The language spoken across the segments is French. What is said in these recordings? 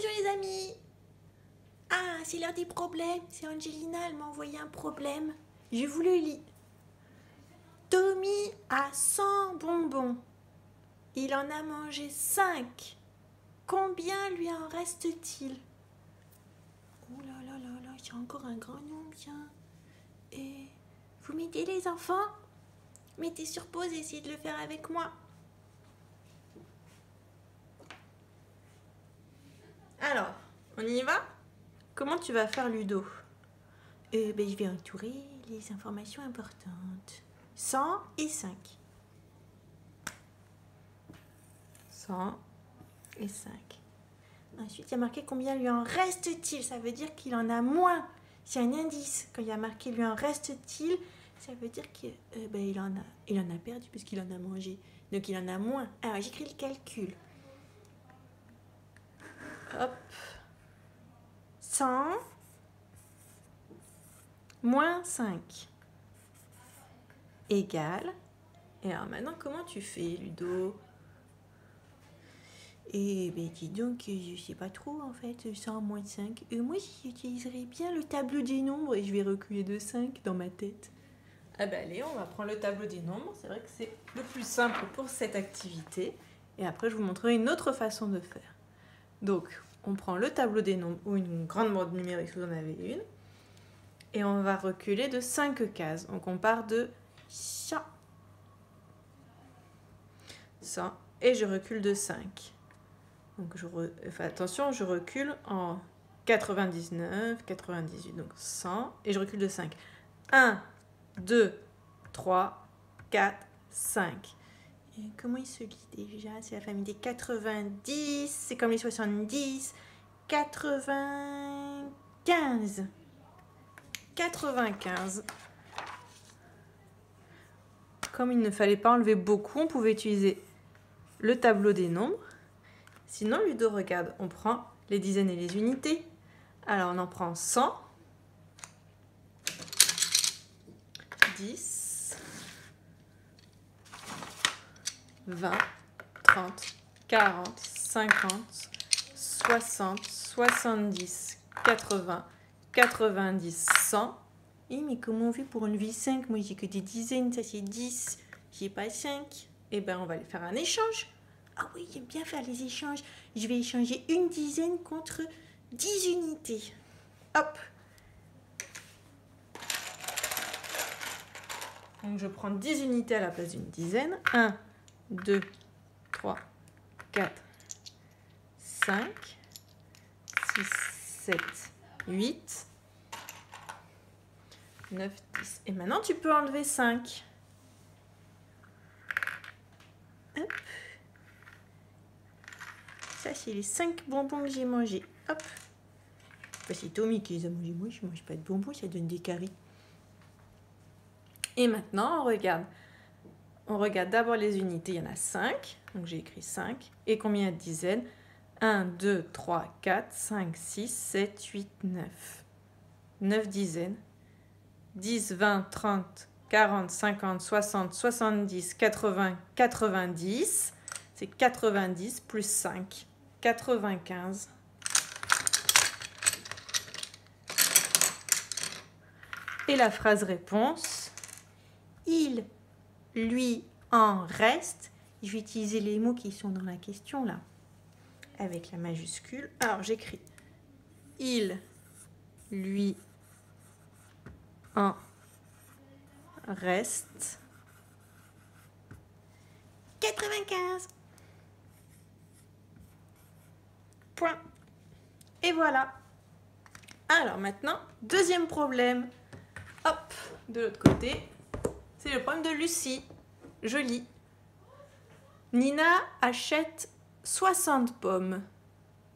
Bonjour les amis. Ah, c'est l'heure des problèmes. C'est Angelina, elle m'a envoyé un problème. Je vous le lis. Tommy a 100 bonbons. Il en a mangé 5. Combien lui en reste-t-il? Oh là là là là, c'est encore un grand nombre, bien. Et vous m'aidez les enfants? Mettez sur pause et essayez de le faire avec moi. Alors, on y va? Comment tu vas faire, Ludo? Je vais entourer les informations importantes. 100 et 5. 100 et 5. Ensuite, il y a marqué combien lui en reste-t-il. Ça veut dire qu'il en a moins. C'est un indice. Quand il y a marqué lui en reste-t-il, ça veut dire qu'il en a perdu puisqu'il en a mangé. Donc il en a moins. Alors j'écris le calcul. Hop. 100 moins 5 égale. Et alors maintenant, comment tu fais, Ludo? Dis donc, je sais pas trop en fait, 100 moins 5. Moi, j'utiliserais bien le tableau des nombres et je vais reculer de 5 dans ma tête. Ah allez, on va prendre le tableau des nombres. C'est vrai que c'est le plus simple pour cette activité. Et après, je vous montrerai une autre façon de faire. Donc, on prend le tableau des nombres ou une grande boîte numérique si vous en avez une. Et on va reculer de 5 cases. Donc, on part de 100. 100. Et je recule de 5. Donc, attention, je recule en 99, 98, donc 100. Et je recule de 5. 1, 2, 3, 4, 5. Et comment il se lit déjà? C'est la famille des 90. C'est comme les 70. 95. 95. Comme il ne fallait pas enlever beaucoup, on pouvait utiliser le tableau des nombres. Sinon, Ludo, regarde, on prend les dizaines et les unités. Alors, on en prend 100, 10, 20, 30, 40, 50, 60, 70, 80, 90, 100. Mais comment on fait pour enlever 5? Moi, j'ai que des dizaines, ça c'est 10. J'ai pas 5. On va aller faire un échange. Ah oui, j'aime bien faire les échanges. Je vais échanger une dizaine contre 10 unités. Hop. Donc, je prends 10 unités à la place d'une dizaine. 1, 2, 3, 4, 5, 6, 7, 8, 9, 10. Et maintenant, tu peux enlever 5. Hop. Ça, c'est les 5 bonbons que j'ai mangés. Hop. C'est Tommy qui les a mangés. Moi, je ne mange pas de bonbons, ça donne des caries. Et maintenant, on regarde. On regarde d'abord les unités. Il y en a 5. Donc, j'ai écrit 5. Et combien de dizaines? 1, 2, 3, 4, 5, 6, 7, 8, 9. 9 dizaines. 10, 20, 30, 40, 50, 60, 70, 80, 90. C'est 90 plus 5. 95. Et la phrase réponse, il lui en reste. Je vais utiliser les mots qui sont dans la question là, avec la majuscule. Alors j'écris, il lui en reste 95. Point. Et voilà. Alors maintenant, deuxième problème. Hop, de l'autre côté, c'est le problème de Lucie. Je lis. Nina achète 60 pommes,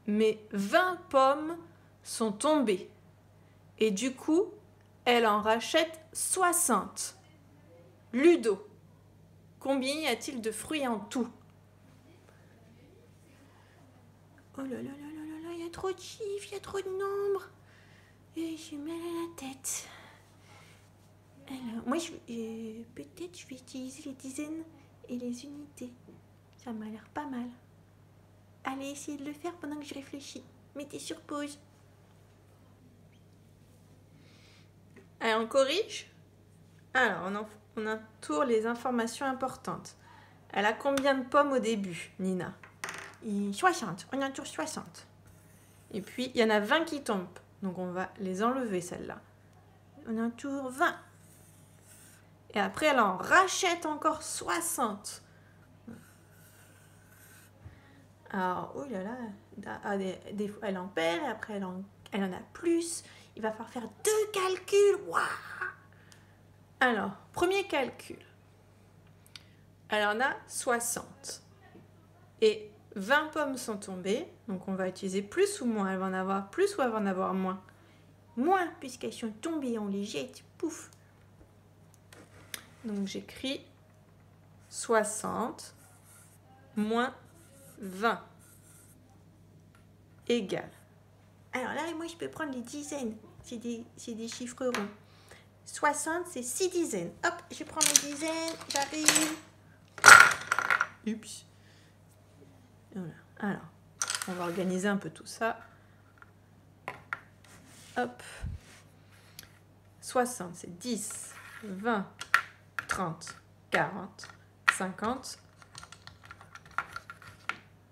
mais 20 pommes sont tombées. Et du coup, elle en rachète 60. Ludo, combien y a-t-il de fruits en tout? Oh là là là là là là, il y a trop de chiffres, il y a trop de nombres. Et j'ai mal à la tête. Alors, moi, peut-être je vais utiliser les dizaines et les unités. Ça m'a l'air pas mal. allez essayer de le faire pendant que je réfléchis. Mettez sur pause. Allez, on corrige. Alors, on entoure les informations importantes. Elle a combien de pommes au début, Nina? 60. On entoure 60. Et puis, il y en a 20 qui tombent. Donc, on va les enlever, celles-là. On entoure 20. Et après, elle en rachète encore 60. Alors, oh là là, des fois, elle en perd, et après, elle en a plus. Il va falloir faire 2 calculs. Waouh! Alors, premier calcul. Elle en a 60. Et 20 pommes sont tombées. Donc, on va utiliser plus ou moins. Elle va en avoir plus ou elle va en avoir moins? Moins, puisqu'elles sont tombées. On les jette. Pouf! Donc, j'écris 60 moins 20 égale. Alors là, moi, je peux prendre les dizaines. C'est des chiffres ronds. 60, c'est 6 dizaines. Hop, je prends mes dizaines. J'arrive. Oups. Voilà. Alors, on va organiser un peu tout ça. Hop. 60, c'est 10, 20, 30, 40, 50,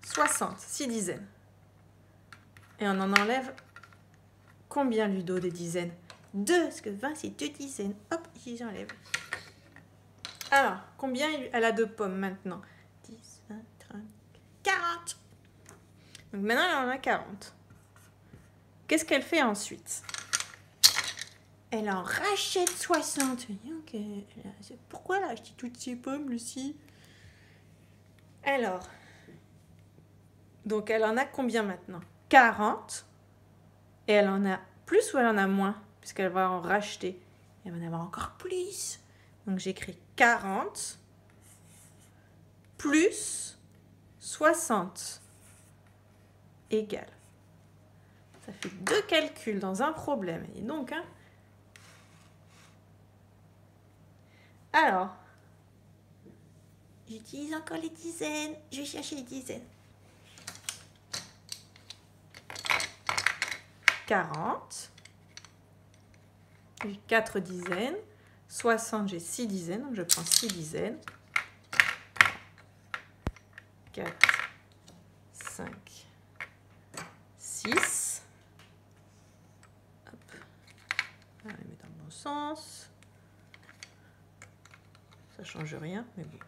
60, 6 dizaines. Et on en enlève combien, Ludo, des dizaines? 2, parce que 20, c'est 2 dizaines. Hop, j'y enlève. Alors, combien elle a de pommes maintenant? 10, 20, 30, 40. Donc maintenant, elle en a 40. Qu'est-ce qu'elle fait ensuite? Elle en rachète 60. Pourquoi elle a acheté toutes ces pommes, Lucie? Alors, donc elle en a combien maintenant? 40. Et elle en a plus ou elle en a moins? Puisqu'elle va en racheter. Elle va en avoir encore plus. Donc j'écris 40 plus 60 égale. Ça fait 2 calculs dans un problème. Et donc, hein. Alors, j'utilise encore les dizaines. Je vais chercher les dizaines. 40. J'ai 4 dizaines. 60, j'ai 6 dizaines. Donc, je prends 6 dizaines. 4, 5, 6. Hop. On va les mettre dans le bon sens. Ça change rien, mais bon.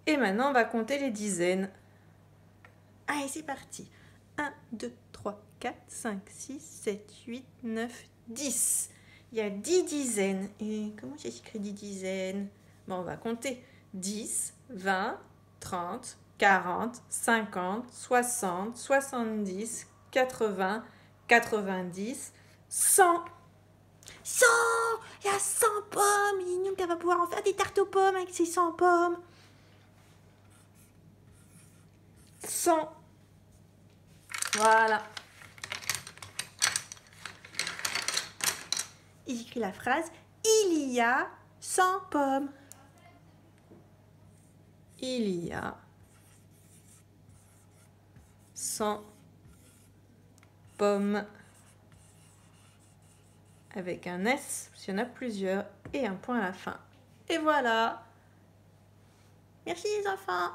Et maintenant, on va compter les dizaines. Allez, c'est parti. 1, 2, 3, 4, 5, 6, 7, 8, 9, 10. Il y a 10 dizaines. Et comment ça s'écrit 10 dizaines? Bon, on va compter. 10, 20, 30, 40, 50, 60, 70, 80, 90, 100. 100! Il y a 100 pommes! Et donc, elle va pouvoir en faire des tartes aux pommes avec ces 100 pommes. 100. Voilà. Et j'écris la phrase: il y a 100 pommes. Il y a 100 pommes. Avec un S, parce qu'il y en a plusieurs, et un point à la fin. Et voilà. Merci les enfants.